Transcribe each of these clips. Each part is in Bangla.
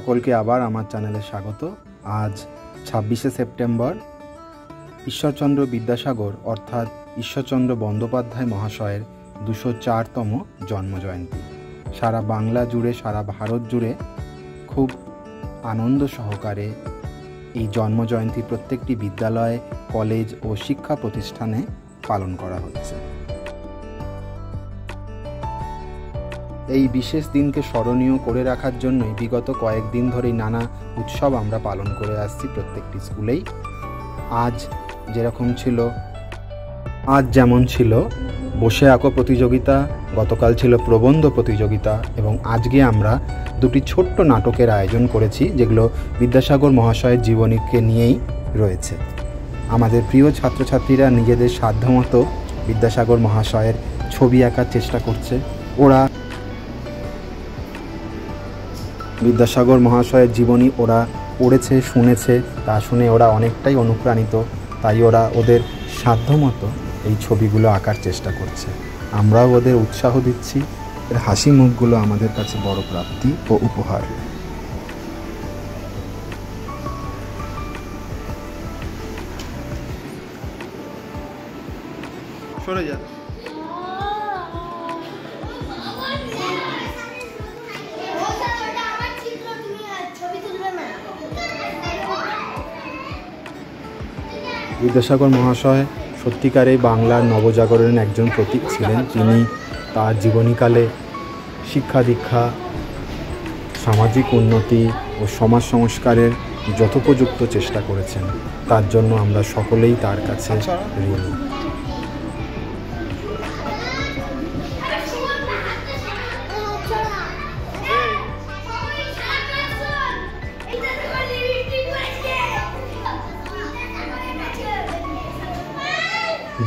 সকলকে আবার আমার চ্যানেলে স্বাগত। আজ 26শে সেপ্টেম্বর ঈশ্বরচন্দ্র বিদ্যাসাগর অর্থাৎ ঈশ্বরচন্দ্র বন্দ্যোপাধ্যায় মহাশয়ের 204তম জন্মজয়ন্তী। সারা বাংলা জুড়ে, সারা ভারত জুড়ে খুব আনন্দ সহকারে এই জন্মজয়ন্তী প্রত্যেকটি বিদ্যালয়, কলেজ ও শিক্ষা প্রতিষ্ঠানে পালন করা হচ্ছে। এই বিশেষ দিনকে স্মরণীয় করে রাখার জন্যই বিগত কয়েকদিন ধরেই নানা উৎসব আমরা পালন করে আসছি প্রত্যেকটি স্কুলেই। আজ যেমন ছিল বসে আঁকো প্রতিযোগিতা, গতকাল ছিল প্রবন্ধ প্রতিযোগিতা এবং আজকে আমরা দুটি ছোট্ট নাটকের আয়োজন করেছি, যেগুলো বিদ্যাসাগর মহাশয়ের জীবনীকে নিয়েই রয়েছে। আমাদের প্রিয় ছাত্রছাত্রীরা নিজেদের সাধ্যমতো বিদ্যাসাগর মহাশয়ের ছবি আঁকার চেষ্টা করছে। ওরা বিদ্যাসাগর মহাশয়ের জীবনী ওরা পড়েছে, শুনেছে, তা শুনে ওরা অনেকটাই অনুপ্রাণিত, তাই ওরা ওদের সাধ্যমতো এই ছবিগুলো আঁকার চেষ্টা করছে। আমরাও ওদের উৎসাহ দিচ্ছি। এর হাসি মুখগুলো আমাদের কাছে বড় প্রাপ্তি ও উপহার। সরে যা। বিদ্যাসাগর মহাশয় সত্যিকারেই বাংলার নবজাগরণের একজন প্রতীক ছিলেন। তিনি তার জীবনীকালে শিক্ষা দীক্ষা, সামাজিক উন্নতি ও সমাজ সংস্কারের যথোপযুক্ত চেষ্টা করেছেন। তার জন্য আমরা সকলেই তার কাছে ঋণী।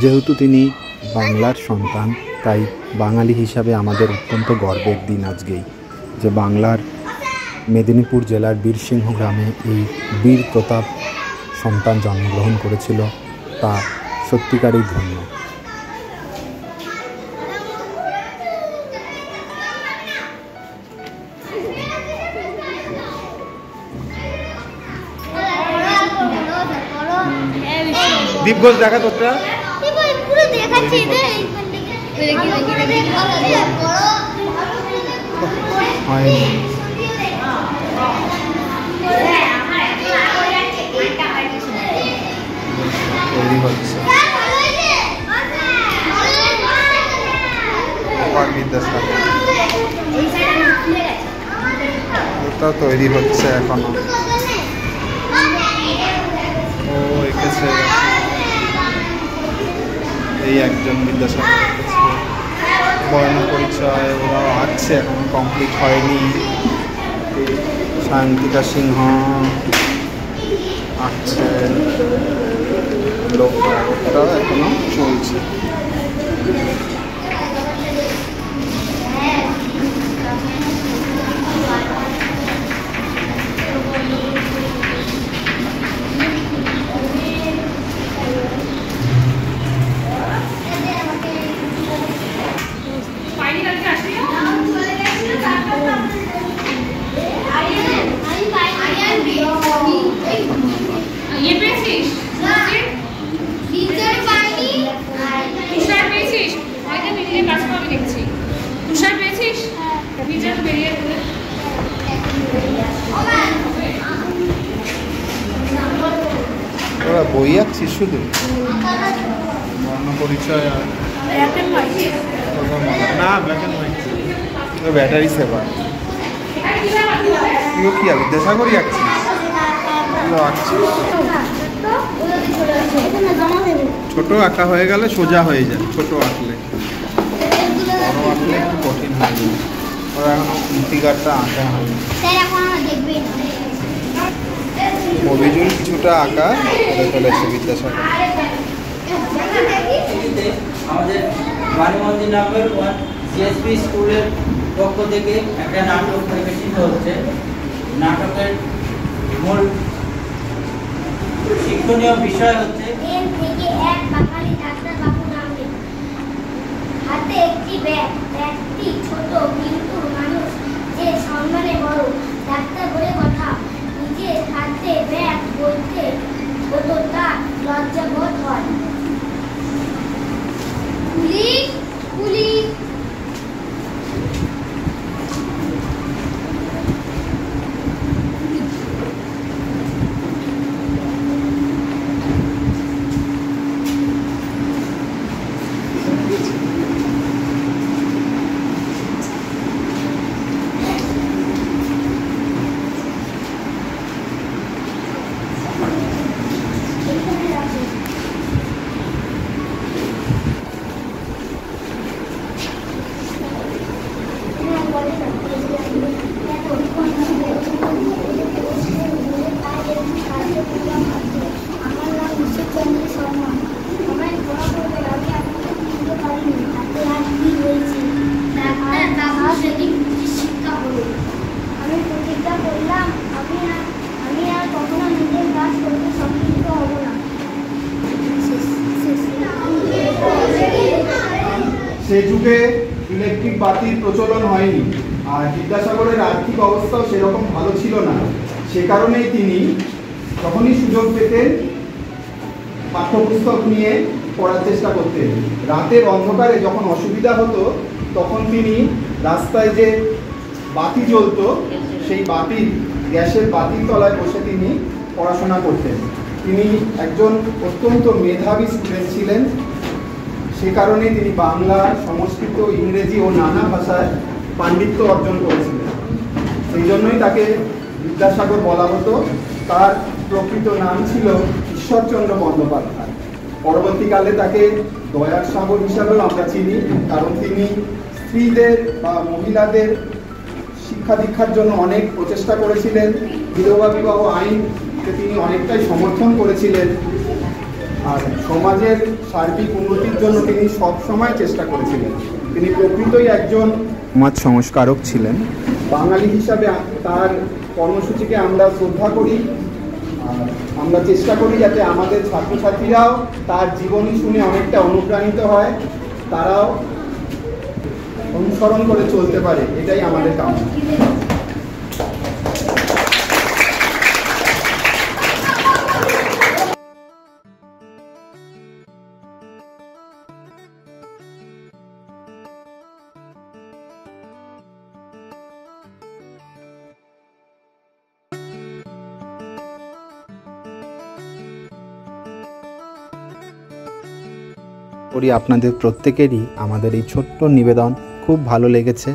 যেহেতু তিনি বাংলার সন্তান, তাই বাঙালি হিসাবে আমাদের অত্যন্ত গর্বের দিন আজকেই, যে বাংলার মেদিনীপুর জেলার বীরসিংহ গ্রামে এই বীর প্রতাপ সন্তান জন্মগ্রহণ করেছিল, তা সত্যিকারই ধন্য। দীপ ঘোষ দেখা তোরটা পুরো দেখাচ্ছি তৈরি হচ্ছে। ওটা তৈরি হচ্ছে এখনো। ও এঁকেছে এই একজন বিদ্যাসাগর, বর্ণ পরিচয় ওরাও আছে, এখনো কমপ্লিট হয়নি। সায়ন্তিকা সিংহ আঁকছে, লোকটা এখনো চলছে। ওরা বই আঁকছিস শুধু, বর্ণ পরিচয় আর না black and white, battery saver. তুইও কি বিদ্যাসাগরই আঁকছিস? ছোট আঁকা হয়ে গেলে সোজা হয়ে যায়, ছোট আঁকলে। বড় আঁকলে একটু কঠিন হয়ে যায়। ওরা এখনো ফিগারটা আঁকা হয়নি। অভিযোগ কিছুটা আঁকা করে ফেলেছে বিদ্যাসাগর। আমাদের বাণীমন্দির নামের সিএসপি স্কুলের পক্ষ থেকে একটা নাটক প্রকাশিত হচ্ছে। নাটকের মূল শিক্ষণীয় বিষয় হচ্ছে হাতে একটি ব্যাগটি ছোট কিন্তু মানুষ যে সম্মানে বড় ডাক্তার বলে যুগে ইলেকট্রিক বাতির প্রচলন হয়নি, আর বিদ্যাসাগরের আর্থিক অবস্থাও সেরকম ভালো ছিল না। সে কারণেই তিনি যখনই সুযোগ পেতেন পাঠ্যপুস্তক নিয়ে পড়ার চেষ্টা করতেন। রাতের অন্ধকারে যখন অসুবিধা হতো তখন তিনি রাস্তায় যে বাতি জ্বলতো সেই গ্যাসের বাতির তলায় বসে তিনি পড়াশোনা করতেন। তিনি একজন অত্যন্ত মেধাবী স্টুডেন্ট ছিলেন। সে কারণেই তিনি বাংলা, সংস্কৃত, ইংরেজি ও নানা ভাষায় পাণ্ডিত্য অর্জন করেছিলেন। সেই জন্যই তাকে বিদ্যাসাগর বলা হতো। তার প্রকৃত নাম ছিল ঈশ্বরচন্দ্র বন্দ্যোপাধ্যায়। পরবর্তীকালে তাকে দয়ার সাগর হিসাবেও আমরা চিনি, কারণ তিনি স্ত্রীদের বা মহিলাদের শিক্ষা দীক্ষার জন্য অনেক প্রচেষ্টা করেছিলেন। বিধবা বিবাহ আইনকে তিনি অনেকটাই সমর্থন করেছিলেন, আর সমাজের সার্বিক উন্নতির জন্য তিনি সবসময় চেষ্টা করেছিলেন। তিনি প্রকৃতই একজন সমাজ সংস্কারক ছিলেন। বাঙালি হিসাবে তার কর্মসূচিকে আমরা শ্রদ্ধা করি, আর আমরা চেষ্টা করি যাতে আমাদের ছাত্রছাত্রীরাও তার জীবনী শুনে অনেকটা অনুপ্রাণিত হয়, তারাও অনুসরণ করে চলতে পারে, এটাই আমাদের কামনা। করি আপনাদের প্রত্যেকেরই আমাদের এই ছোট্ট নিবেদন খুব ভালো লেগেছে,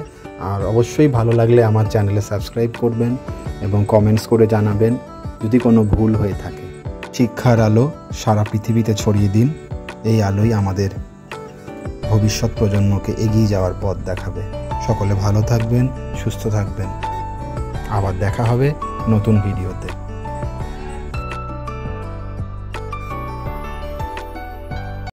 আর অবশ্যই ভালো লাগলে আমার চ্যানেলে সাবস্ক্রাইব করবেন এবং কমেন্টস করে জানাবেন যদি কোনো ভুল হয়ে থাকে। শিক্ষার আলো সারা পৃথিবীতে ছড়িয়ে দিন। এই আলোই আমাদের ভবিষ্যৎ প্রজন্মকে এগিয়ে যাওয়ার পথ দেখাবে। সকলে ভালো থাকবেন, সুস্থ থাকবেন। আবার দেখা হবে নতুন ভিডিওতে।